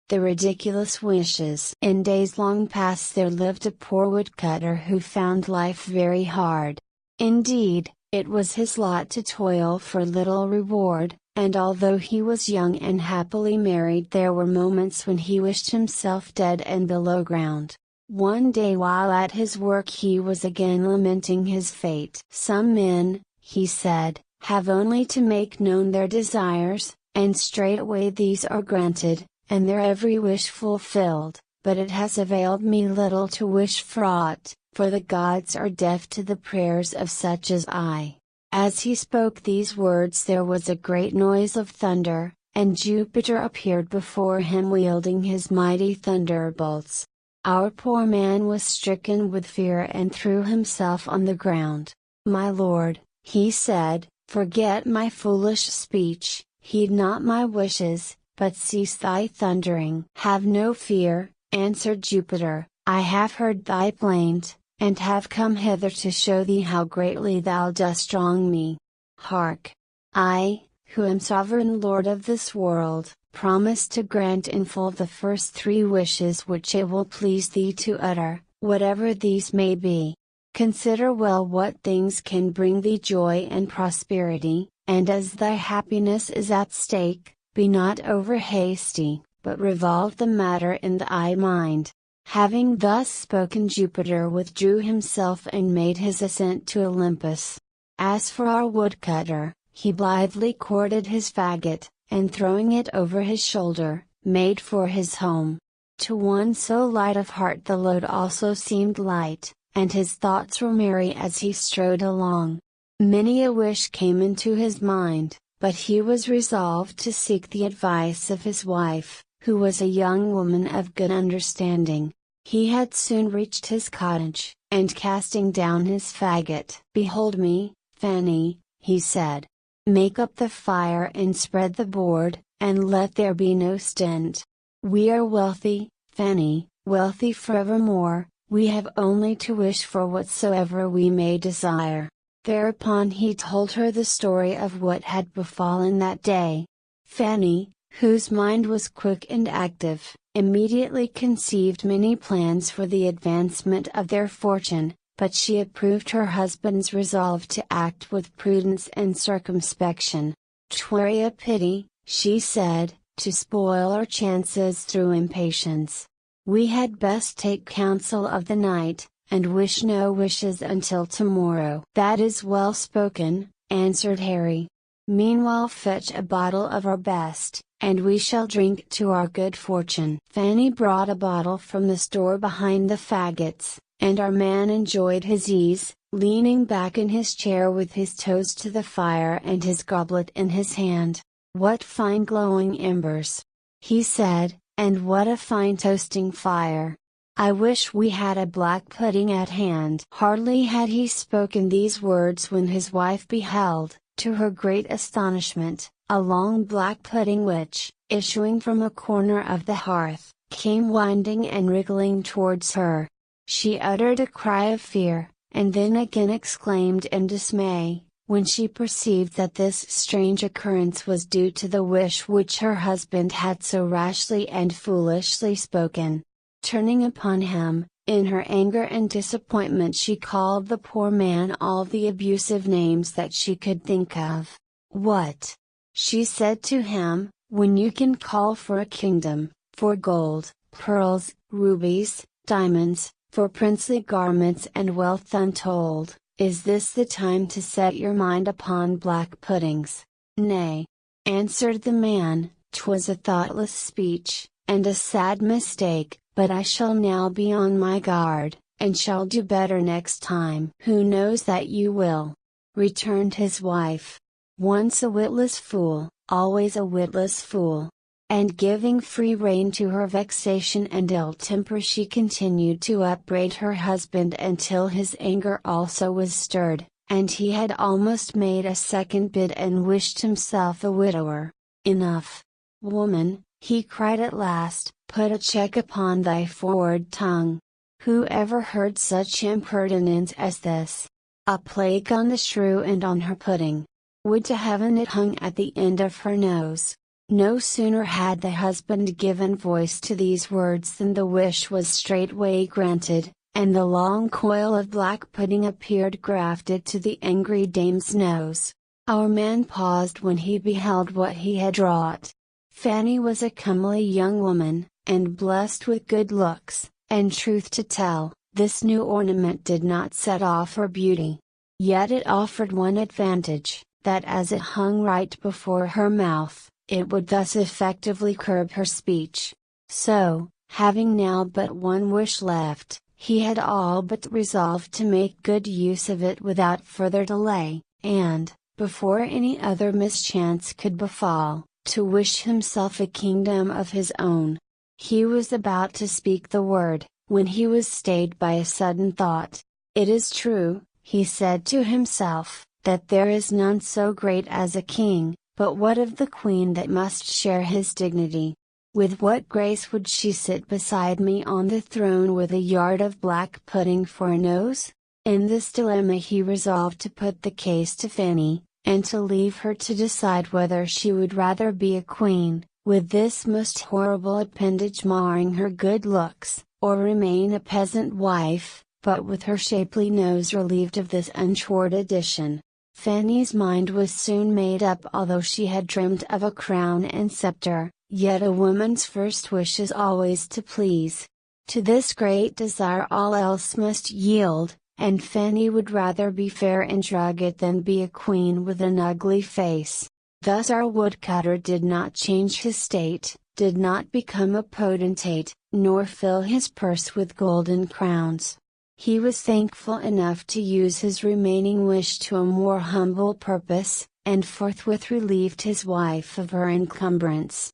the ridiculous wishes. In days long past there lived a poor woodcutter who found life very hard. Indeed, it was his lot to toil for little reward, and although he was young and happily married there were moments when he wished himself dead and below ground. One day while at his work he was again lamenting his fate. "Some men," he said, "have only to make known their desires, and straightway these are granted, and their every wish fulfilled, but it has availed me little to wish for aught, for the gods are deaf to the prayers of such as I." As he spoke these words there was a great noise of thunder, and Jupiter appeared before him wielding his mighty thunderbolts. Our poor man was stricken with fear and threw himself on the ground. "My lord," he said, "forget my foolish speech, heed not my wishes, but cease thy thundering." "Have no fear," answered Jupiter, "I have heard thy plaint, and have come hither to show thee how greatly thou dost wrong me. Hark! I, who am sovereign lord of this world, promise to grant in full the first 3 wishes which it will please thee to utter, whatever these may be. Consider well what things can bring thee joy and prosperity, and as thy happiness is at stake, be not over hasty, but revolve the matter in thy mind." Having thus spoken Jupiter withdrew himself and made his ascent to Olympus. As for our woodcutter, he blithely corded his faggot, and throwing it over his shoulder, made for his home. To one so light of heart the load also seemed light, and his thoughts were merry as he strode along. Many a wish came into his mind, but he was resolved to seek the advice of his wife, who was a young woman of good understanding. He had soon reached his cottage, and casting down his faggot, "Behold me, Fanny," he said. "Make up the fire and spread the board, and let there be no stint. We are wealthy, Fanny, wealthy forevermore, we have only to wish for whatsoever we may desire." Thereupon he told her the story of what had befallen that day. Fanny, whose mind was quick and active, immediately conceived many plans for the advancement of their fortune, but she approved her husband's resolve to act with prudence and circumspection. "'Twere a pity," she said, "to spoil our chances through impatience. We had best take counsel of the night, and wish no wishes until tomorrow." "That is well spoken," answered Harry. "Meanwhile fetch a bottle of our best, and we shall drink to our good fortune." Fanny brought a bottle from the store behind the faggots, and our man enjoyed his ease, leaning back in his chair with his toes to the fire and his goblet in his hand. "What fine glowing embers!" he said, "and what a fine toasting fire! I wish we had a black pudding at hand." Hardly had he spoken these words when his wife beheld, to her great astonishment, a long black pudding which, issuing from a corner of the hearth, came winding and wriggling towards her. She uttered a cry of fear, and then again exclaimed in dismay, when she perceived that this strange occurrence was due to the wish which her husband had so rashly and foolishly spoken. Turning upon him, in her anger and disappointment she called the poor man all the abusive names that she could think of. "What," she said to him, "when you can call for a kingdom, for gold, pearls, rubies, diamonds, for princely garments and wealth untold, is this the time to set your mind upon black puddings?" "Nay," answered the man, "'twas a thoughtless speech, and a sad mistake, but I shall now be on my guard, and shall do better next time." "Who knows that you will?" returned his wife. "Once a witless fool, always a witless fool." And giving free rein to her vexation and ill temper she continued to upbraid her husband until his anger also was stirred, and he had almost made a second bid and wished himself a widower. "Enough, woman," he cried at last, "put a check upon thy forward tongue. Who ever heard such impertinence as this? A plague on the shrew and on her pudding! Would to heaven it hung at the end of her nose! No sooner had the husband given voice to these words than the wish was straightway granted, and the long coil of black pudding appeared grafted to the angry dame's nose. Our man paused when he beheld what he had wrought. Fanny was a comely young woman, and blessed with good looks, and truth to tell, this new ornament did not set off her beauty. Yet it offered one advantage, that as it hung right before her mouth, it would thus effectively curb her speech. So, having now but one wish left, he had all but resolved to make good use of it without further delay, and, before any other mischance could befall, to wish himself a kingdom of his own. He was about to speak the word, when he was stayed by a sudden thought. "It is true," he said to himself, "that there is none so great as a king, but what of the queen that must share his dignity? With what grace would she sit beside me on the throne with a yard of black pudding for a nose?" In this dilemma he resolved to put the case to Fanny, and to leave her to decide whether she would rather be a queen, with this most horrible appendage marring her good looks, or remain a peasant wife, but with her shapely nose relieved of this untoward addition. Fanny's mind was soon made up. Although she had dreamt of a crown and scepter, yet a woman's first wish is always to please. To this great desire all else must yield, and Fanny would rather be fair and rugged than be a queen with an ugly face. Thus our woodcutter did not change his state, did not become a potentate, nor fill his purse with golden crowns. He was thankful enough to use his remaining wish to a more humble purpose, and forthwith relieved his wife of her encumbrance.